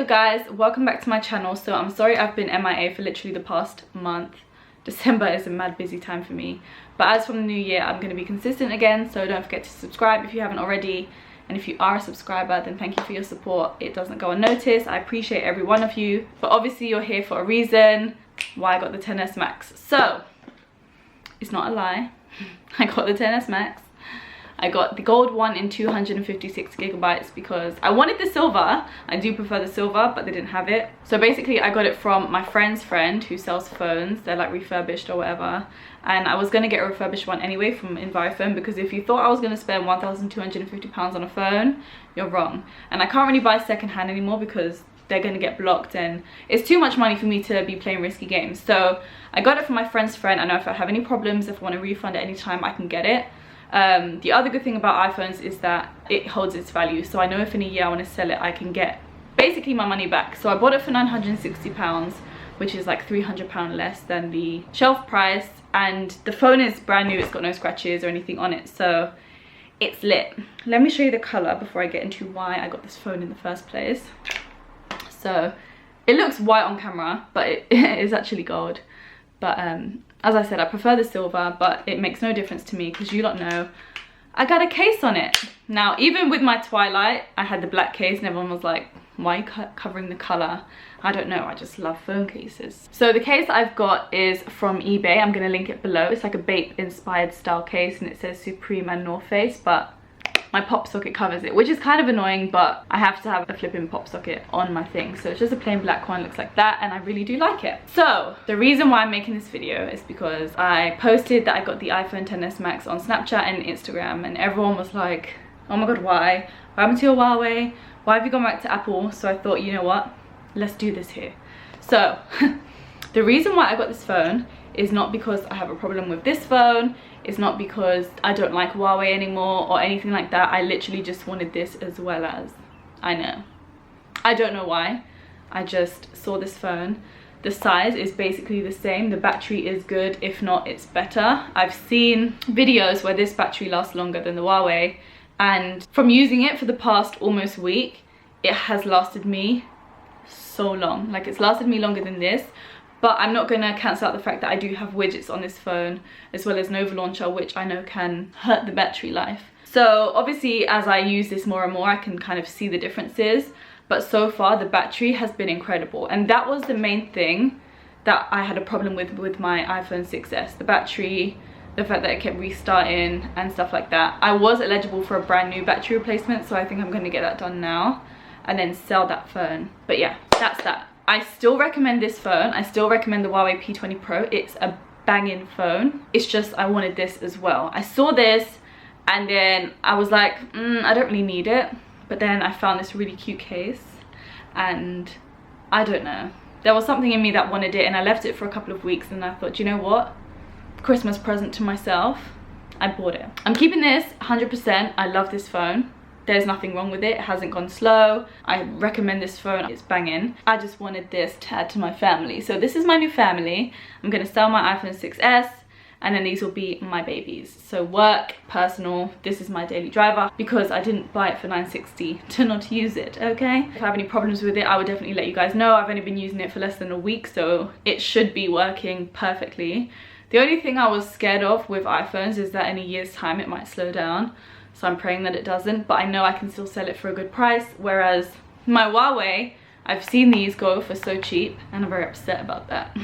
good guys, welcome back to my channel. So I'm sorry I've been MIA for literally the past month. December is a mad busy time for me, but as from the new year I'm going to be consistent again, so don't forget to subscribe if you haven't already, and if you are a subscriber then thank you for your support. It doesn't go unnoticed. I appreciate every one of you, but obviously you're here for a reason why I got the XS Max. So it's not a lie, I got the XS Max. I got the gold one in 256 gigabytes because I wanted the silver. I do prefer the silver, but they didn't have it. So basically I got it from my friend's friend who sells phones. They're like refurbished or whatever. And I was going to get a refurbished one anyway from Envirophone, because if you thought I was going to spend £1,250 on a phone, you're wrong. And I can't really buy secondhand anymore because they're going to get blocked and it's too much money for me to be playing risky games. So I got it from my friend's friend. I know if I have any problems, if I want to refund at any time, I can get it. The other good thing about iPhones is that it holds its value, so I know if in a year I want to sell it I can get basically my money back. So I bought it for £960, which is like £300 less than the shelf price, and the phone is brand new. It's got no scratches or anything on it, so it's lit. Let me show you the colour before I get into why I got this phone in the first place. So it looks white on camera, but it is actually gold. But as I said, I prefer the silver, but it makes no difference to me because you lot know I got a case on it. Now, even with my Twilight, I had the black case and everyone was like, why are you covering the colour? I don't know, I just love phone cases. So the case I've got is from eBay. I'm going to link it below. It's like a Bape inspired style case and it says Supreme and North Face, but my pop socket covers it, which is kind of annoying, but I have to have a flipping pop socket on my thing. So it's just a plain black one, looks like that, and I really do like it. So the reason why I'm making this video is because I posted that I got the iPhone XS Max on Snapchat and Instagram, and everyone was like, oh my god, why? What happened to your Huawei? Why have you gone back to Apple? So I thought, you know what? Let's do this here. So the reason why I got this phone is not because I have a problem with this phone. It's not because I don't like Huawei anymore or anything like that. I literally just wanted this as well as, I know. I don't know why. I just saw this phone. The size is basically the same. The battery is good. If not, it's better. I've seen videos where this battery lasts longer than the Huawei. And from using it for the past almost week, it has lasted me so long. Like, it's lasted me longer than this. But I'm not going to cancel out the fact that I do have widgets on this phone, as well as Nova Launcher, which I know can hurt the battery life. So obviously as I use this more and more, I can kind of see the differences. But so far the battery has been incredible. And that was the main thing that I had a problem with my iPhone 6s. The battery, the fact that it kept restarting and stuff like that. I was eligible for a brand new battery replacement, so I think I'm going to get that done now and then sell that phone. But yeah, that's that. I still recommend this phone. I still recommend the Huawei P20 Pro. It's a banging phone. It's just I wanted this as well. I saw this and then I was like, I don't really need it. But then I found this really cute case and I don't know. There was something in me that wanted it, and I left it for a couple of weeks and I thought, you know what? Christmas present to myself. I bought it. I'm keeping this 100%. I love this phone. There's nothing wrong with it. It hasn't gone slow. I recommend this phone. It's banging. I just wanted this to add to my family. So this is my new family. I'm going to sell my iPhone 6s and then these will be my babies. So work, personal, this is my daily driver because I didn't buy it for $960 to not use it, okay? If I have any problems with it, I would definitely let you guys know. I've only been using it for less than a week, so it should be working perfectly. The only thing I was scared of with iPhones is that in a year's time it might slow down. So I'm praying that it doesn't, but I know I can still sell it for a good price. Whereas my Huawei, I've seen these go for so cheap and I'm very upset about that.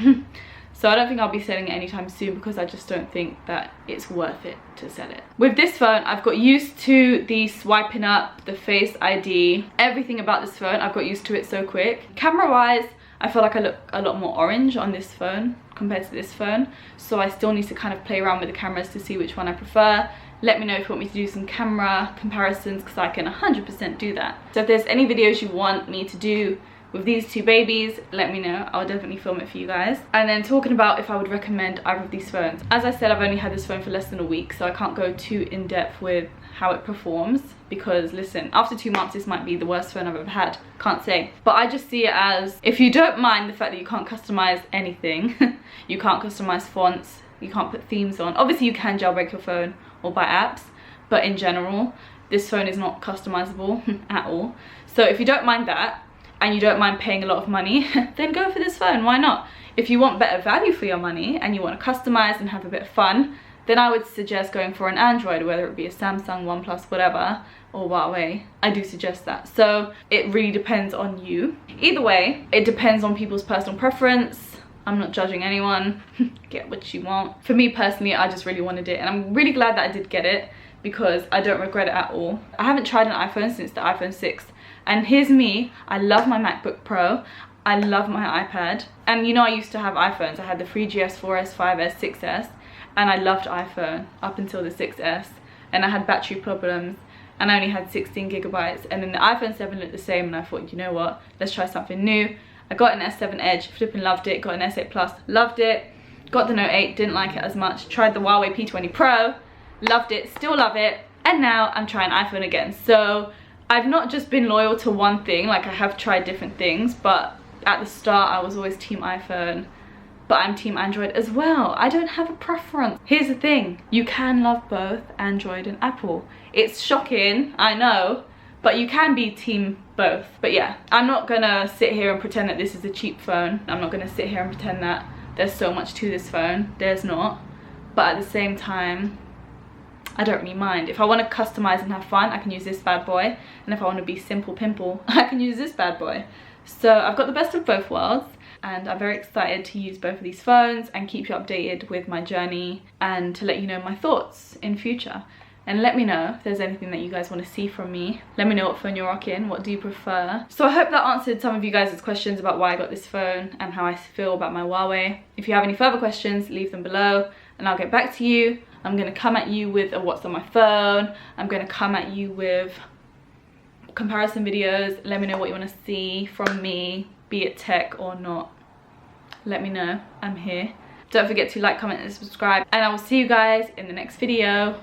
So I don't think I'll be selling it anytime soon because I just don't think that it's worth it to sell it. With this phone, I've got used to the swiping up, the Face ID, everything about this phone. I've got used to it so quick. Camera wise, I feel like I look a lot more orange on this phone compared to this phone. So I still need to kind of play around with the cameras to see which one I prefer. Let me know if you want me to do some camera comparisons because I can 100% do that. So if there's any videos you want me to do with these two babies, let me know. I'll definitely film it for you guys. And then talking about if I would recommend either of these phones. As I said, I've only had this phone for less than a week, so I can't go too in depth with how it performs because listen, after 2 months this might be the worst phone I've ever had. Can't say. But I just see it as, if you don't mind the fact that you can't customize anything, you can't customize fonts, you can't put themes on. Obviously you can jailbreak your phone or buy apps, but in general this phone is not customizable at all. So if you don't mind that, and you don't mind paying a lot of money, then go for this phone. Why not? If you want better value for your money and you want to customize and have a bit of fun, then I would suggest going for an Android, whether it be a Samsung, OnePlus, whatever, or Huawei. I do suggest that. So it really depends on you. Either way, it depends on people's personal preference. I'm not judging anyone. Get what you want. For me personally, I just really wanted it, and I'm really glad that I did get it because I don't regret it at all. I haven't tried an iPhone since the iPhone 6, and here's me. I love my MacBook Pro. I love my iPad, and you know, I used to have iPhones. I had the 3GS, 4S, 5S, 6S, and I loved iPhone up until the 6S, and I had battery problems, and I only had 16 gigabytes, and then the iPhone 7 looked the same, and I thought, you know what, let's try something new. I got an S7 Edge, flipping loved it. Got an S8 Plus, loved it. Got the Note 8, didn't like it as much. Tried the Huawei P20 Pro, loved it, still love it, and now I'm trying iPhone again. So I've not just been loyal to one thing, like I have tried different things, but at the start I was always team iPhone, but I'm team Android as well. I don't have a preference. Here's the thing, you can love both Android and Apple. It's shocking, I know, but you can be team both. But yeah, I'm not gonna sit here and pretend that this is a cheap phone. I'm not gonna sit here and pretend that there's so much to this phone. There's not. But at the same time, I don't really mind. If I want to customize and have fun, I can use this bad boy. And if I want to be simple pimple, I can use this bad boy. So I've got the best of both worlds, and I'm very excited to use both of these phones and keep you updated with my journey and to let you know my thoughts in future. And let me know if there's anything that you guys want to see from me. Let me know what phone you're rocking, what do you prefer. So I hope that answered some of you guys' questions about why I got this phone and how I feel about my Huawei. If you have any further questions, leave them below and I'll get back to you. I'm going to come at you with a what's on my phone. I'm going to come at you with comparison videos. Let me know what you want to see from me, be it tech or not. Let me know, I'm here. Don't forget to like, comment and subscribe, and I will see you guys in the next video.